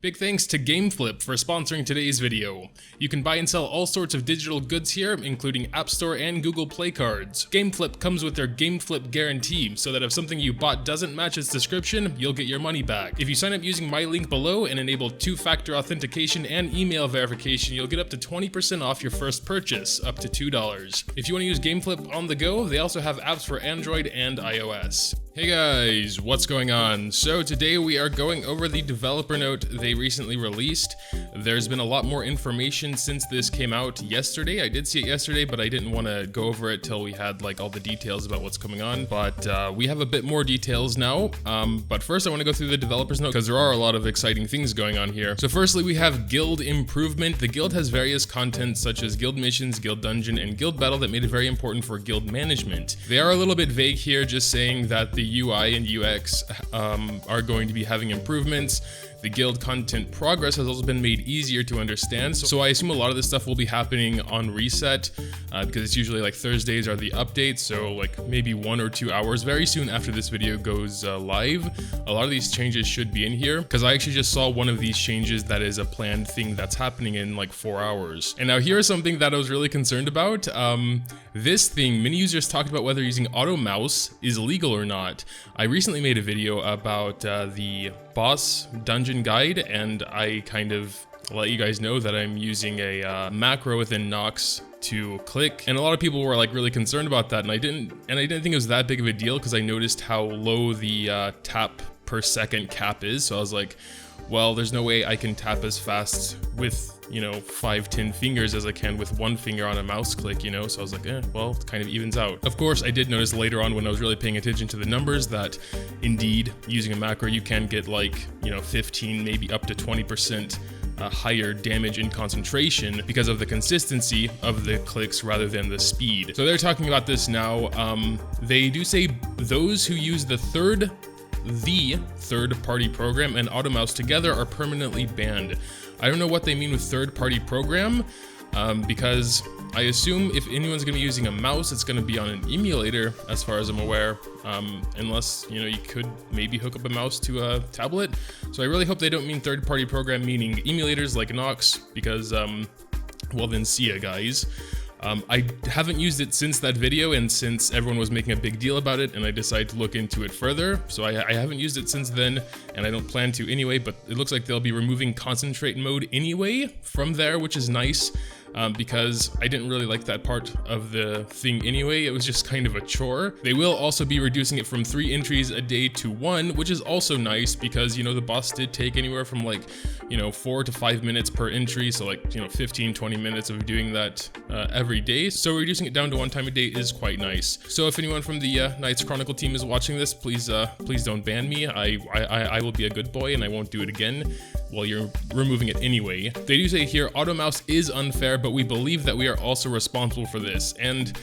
Big thanks to GameFlip for sponsoring today's video. You can buy and sell all sorts of digital goods here, including App Store and Google Play cards. GameFlip comes with their GameFlip guarantee, so that if something you bought doesn't match its description, you'll get your money back. If you sign up using my link below and enable two-factor authentication and email verification, you'll get up to 20% off your first purchase, up to $2. If you want to use GameFlip on the go, they also have apps for Android and iOS. Hey guys, what's going on? So today we are going over the developer note they recently released. There's been a lot more information since this came out yesterday. I did see it yesterday, but I didn't want to go over it till we had like all the details about what's coming on. But we have a bit more details now. But first I want to go through the developer's note because there are a lot of exciting things going on here. So firstly, we have guild improvement. The guild has various content such as guild missions, guild dungeon, and guild battle that made it very important for guild management. They are a little bit vague here, just saying that the UI and UX are going to be having improvements. The guild content progress has also been made easier to understand, so I assume a lot of this stuff will be happening on reset because it's usually like Thursdays are the updates, so like maybe 1 or 2 hours very soon after this video goes live. A lot of these changes should be in here because I actually just saw one of these changes that is a planned thing that's happening in like 4 hours. And now here's something that I was really concerned about. This thing, many users talked about whether using auto mouse is legal or not. I recently made a video about the boss dungeon guide, and I kind of let you guys know that I'm using a macro within Nox to click, and a lot of people were like really concerned about that, and I didn't think it was that big of a deal because I noticed how low the tap per second cap is. So I was like, well, there's no way I can tap as fast with, you know, 5-10 fingers as I can with one finger on a mouse click, you know? So I was like, well, it kind of evens out. Of course, I did notice later on when I was really paying attention to the numbers that indeed, using a macro, you can get like, you know, 15, maybe up to 20% higher damage in concentration because of the consistency of the clicks rather than the speed. So they're talking about this now. They do say those who use the third-party program and AutoMouse together are permanently banned. I don't know what they mean with third-party program, because I assume if anyone's going to be using a mouse, it's going to be on an emulator, as far as I'm aware, unless, you know, you could maybe hook up a mouse to a tablet. So I really hope they don't mean third-party program meaning emulators like Nox, because, well then see ya, guys. I haven't used it since that video and since everyone was making a big deal about it, and I decided to look into it further. So I haven't used it since then, and I don't plan to anyway, but it looks like they'll be removing concentrate mode anyway from there, which is nice. Because I didn't really like that part of the thing anyway. It was just kind of a chore. They will also be reducing it from 3 entries a day to 1, which is also nice because, you know, the boss did take anywhere from like, you know, 4 to 5 minutes per entry. So like, you know, 15-20 minutes of doing that every day. So reducing it down to 1 time a day is quite nice. So if anyone from the Knights Chronicle team is watching this, please don't ban me. I will be a good boy and I won't do it again. Well, you're removing it anyway. They do say here, auto mouse is unfair, but we believe that we are also responsible for this. And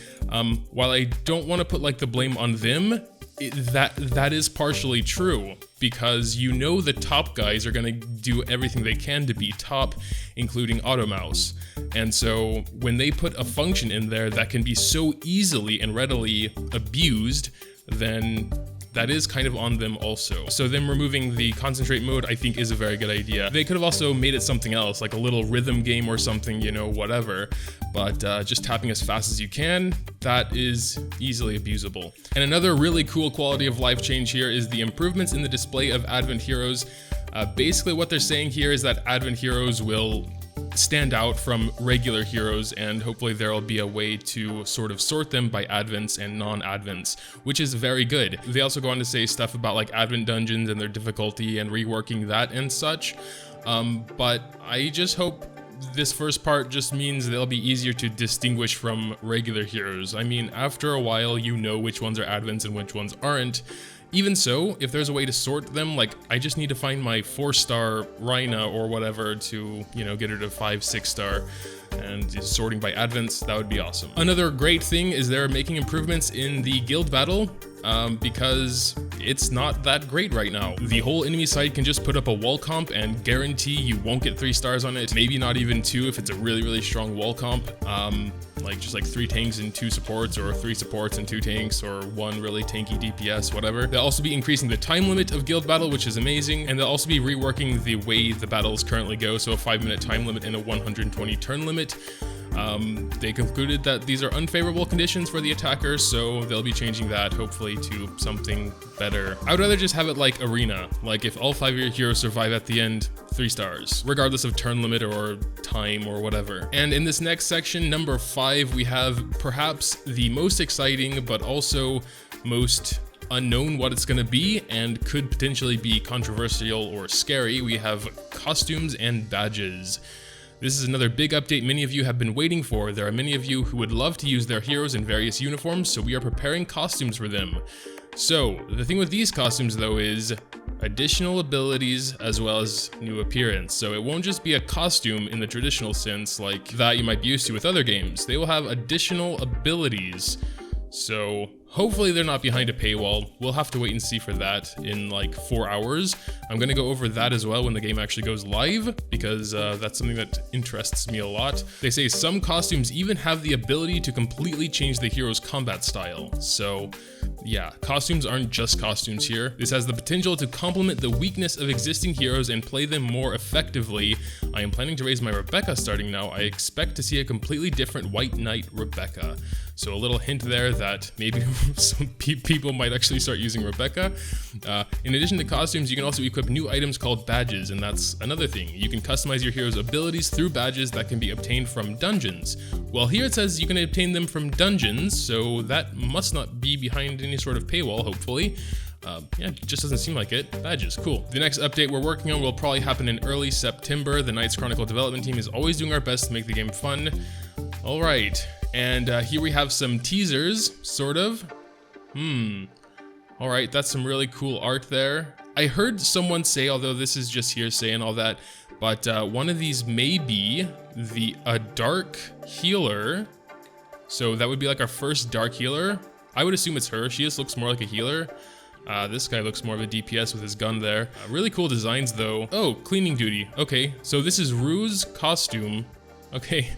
while I don't want to put like the blame on them, that is partially true, because you know the top guys are going to do everything they can to be top, including auto mouse. And so when they put a function in there that can be so easily and readily abused, then that is kind of on them also. So them removing the concentrate mode, I think, is a very good idea. They could have also made it something else, like a little rhythm game or something, you know, whatever. But just tapping as fast as you can, that is easily abusable. And another really cool quality of life change here is the improvements in the display of Advent heroes. Basically what they're saying here is that Advent heroes will stand out from regular heroes, and hopefully there will be a way to sort of sort them by advents and non-advents, which is very good. They also go on to say stuff about like advent dungeons and their difficulty and reworking that and such, but I just hope this first part just means they'll be easier to distinguish from regular heroes. I mean, after a while you know which ones are advents and which ones aren't. Even so, if there's a way to sort them, like I just need to find my 4-star Rhina or whatever to, you know, get her to 5-6 star, and just sorting by advents, that would be awesome. Another great thing is they're making improvements in the guild battle. because it's not that great right now. The whole enemy side can just put up a wall comp and guarantee you won't get 3 stars on it. Maybe not even 2 if it's a really strong wall comp. Like just like 3 tanks and 2 supports, or 3 supports and 2 tanks, or 1 really tanky DPS, whatever. They'll also be increasing the time limit of guild battle, which is amazing, and they'll also be reworking the way the battles currently go, so a 5-minute time limit and a 120 turn limit. They concluded that these are unfavorable conditions for the attackers, so they'll be changing that hopefully to something better. I would rather just have it like Arena, like if all 5 of your heroes survive at the end, 3 stars, regardless of turn limit or time or whatever. And in this next section, number 5, we have perhaps the most exciting, but also most unknown what it's going to be, and could potentially be controversial or scary. We have costumes and badges. This is another big update many of you have been waiting for. There are many of you who would love to use their heroes in various uniforms, so we are preparing costumes for them. So, the thing with these costumes though is additional abilities as well as new appearance. So it won't just be a costume in the traditional sense like that you might be used to with other games. They will have additional abilities. So hopefully they're not behind a paywall. We'll have to wait and see for that in like 4 hours. I'm gonna go over that as well when the game actually goes live, because that's something that interests me a lot. They say some costumes even have the ability to completely change the hero's combat style. So yeah, costumes aren't just costumes here. This has the potential to complement the weakness of existing heroes and play them more effectively. I am planning to raise my Rebecca starting now. I expect to see a completely different White Knight Rebecca. So a little hint there that maybe some people might actually start using Rebecca. In addition to costumes, you can also equip new items called badges, and that's another thing. You can customize your hero's abilities through badges that can be obtained from dungeons. Well, here it says you can obtain them from dungeons, so that must not be behind any sort of paywall, hopefully. Yeah, it just doesn't seem like it. Badges, cool. The next update we're working on will probably happen in early September. The Knights Chronicle development team is always doing our best to make the game fun. All right, and here we have some teasers, sort of. All right, that's some really cool art there. I heard someone say, although this is just hearsay and all that, but one of these may be a dark healer. So that would be like our first dark healer. I would assume it's her. She just looks more like a healer. This guy looks more of a DPS with his gun there. Really cool designs though. Oh, cleaning duty. Okay, so this is Rue's costume. Okay,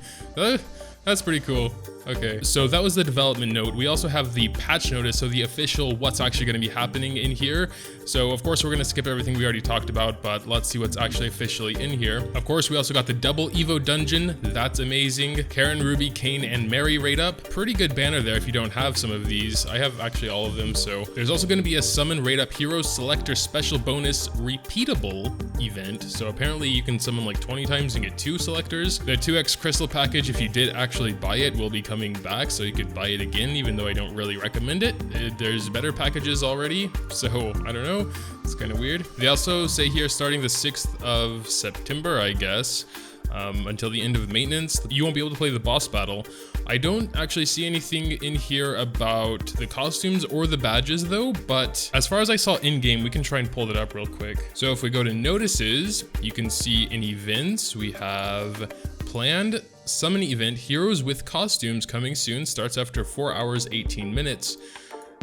that's pretty cool. Okay, so that was the development note. We also have the patch notice, so the official what's actually going to be happening in here. So of course we're going to skip everything we already talked about, but let's see what's actually officially in here. Of course, we also got the double Evo dungeon. That's amazing. Karen, Ruby, Kane, and Mary rate up. Pretty good banner there if you don't have some of these. I have actually all of them. So there's also going to be a summon rate up hero selector special bonus repeatable event. So apparently you can summon like 20 times and get 2 selectors. The 2x crystal package, if you did actually buy it, will be coming back, so you could buy it again, even though I don't really recommend it. There's better packages already, so I don't know. It's kind of weird. They also say here starting the 6th of September, I guess, until the end of maintenance, you won't be able to play the boss battle. I don't actually see anything in here about the costumes or the badges though, but as far as I saw in-game, we can try and pull that up real quick. So if we go to notices, you can see in events, we have planned summon event, heroes with costumes coming soon, starts after 4 hours, 18 minutes.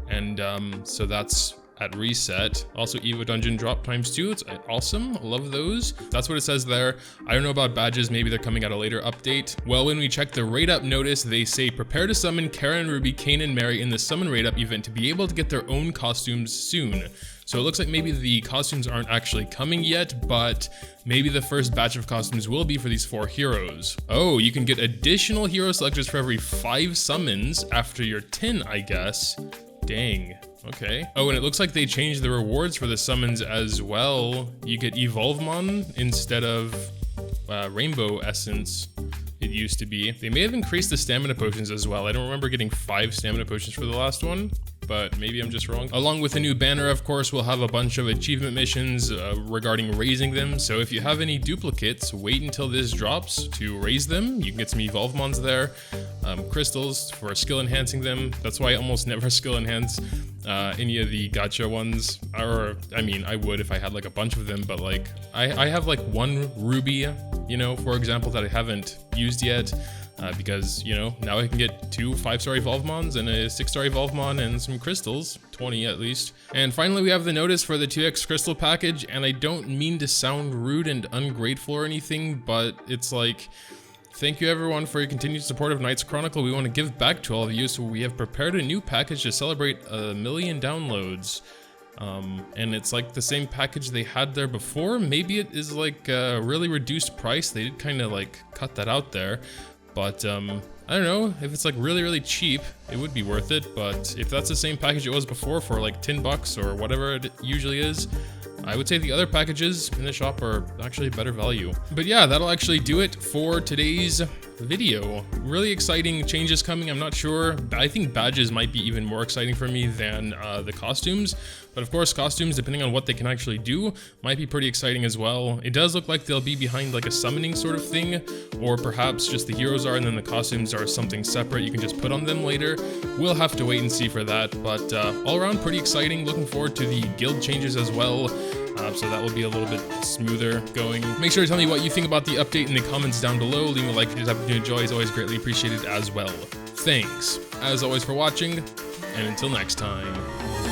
And so that's at reset. Also Evo Dungeon drop ×2, it's awesome, love those. That's what it says there. I don't know about badges, maybe they're coming at a later update. Well, when we check the rate up notice, they say prepare to summon Karen, Ruby, Kane, and Mary in the summon rate up event to be able to get their own costumes soon. So it looks like maybe the costumes aren't actually coming yet, but maybe the first batch of costumes will be for these 4 heroes. Oh, you can get additional hero selectors for every 5 summons after your 10, I guess. Dang. Okay. Oh, and it looks like they changed the rewards for the summons as well. You get Evolvemon instead of Rainbow Essence. It used to be. They may have increased the stamina potions as well. I don't remember getting 5 stamina potions for the last one, but maybe I'm just wrong. Along with the new banner, of course, we'll have a bunch of achievement missions regarding raising them. So if you have any duplicates, wait until this drops to raise them. You can get some Evolvemons there. Crystals for skill enhancing them. That's why I almost never skill enhance any of the gacha ones. Or, I mean, I would if I had like a bunch of them, but like, I have like 1 ruby, you know, for example, that I haven't used yet. because, you know, now I can get 2 5-star Evolvemons and a 6-star Evolvemon and some crystals, 20 at least. And finally, we have the notice for the 2x crystal package, and I don't mean to sound rude and ungrateful or anything, but it's like, thank you everyone for your continued support of Knights Chronicle. We want to give back to all of you, so we have prepared a new package to celebrate 1 million downloads. And it's like the same package they had there before. Maybe it is like a really reduced price. They did kind of like cut that out there. But, I don't know, if it's like really cheap, it would be worth it. But if that's the same package it was before for like 10 bucks or whatever it usually is, I would say the other packages in the shop are actually better value. But yeah, that'll actually do it for today's video. Really exciting changes coming. I'm not sure. I think badges might be even more exciting for me than the costumes. But of course, costumes, depending on what they can actually do, might be pretty exciting as well. It does look like they'll be behind like a summoning sort of thing, or perhaps just the heroes are and then the costumes are something separate you can just put on them later. We'll have to wait and see for that, but all around pretty exciting. Looking forward to the guild changes as well. So that will be a little bit smoother going. Make sure to tell me what you think about the update in the comments down below. Leave a like if you happen to enjoy. It's always greatly appreciated as well. Thanks, as always, for watching, and until next time.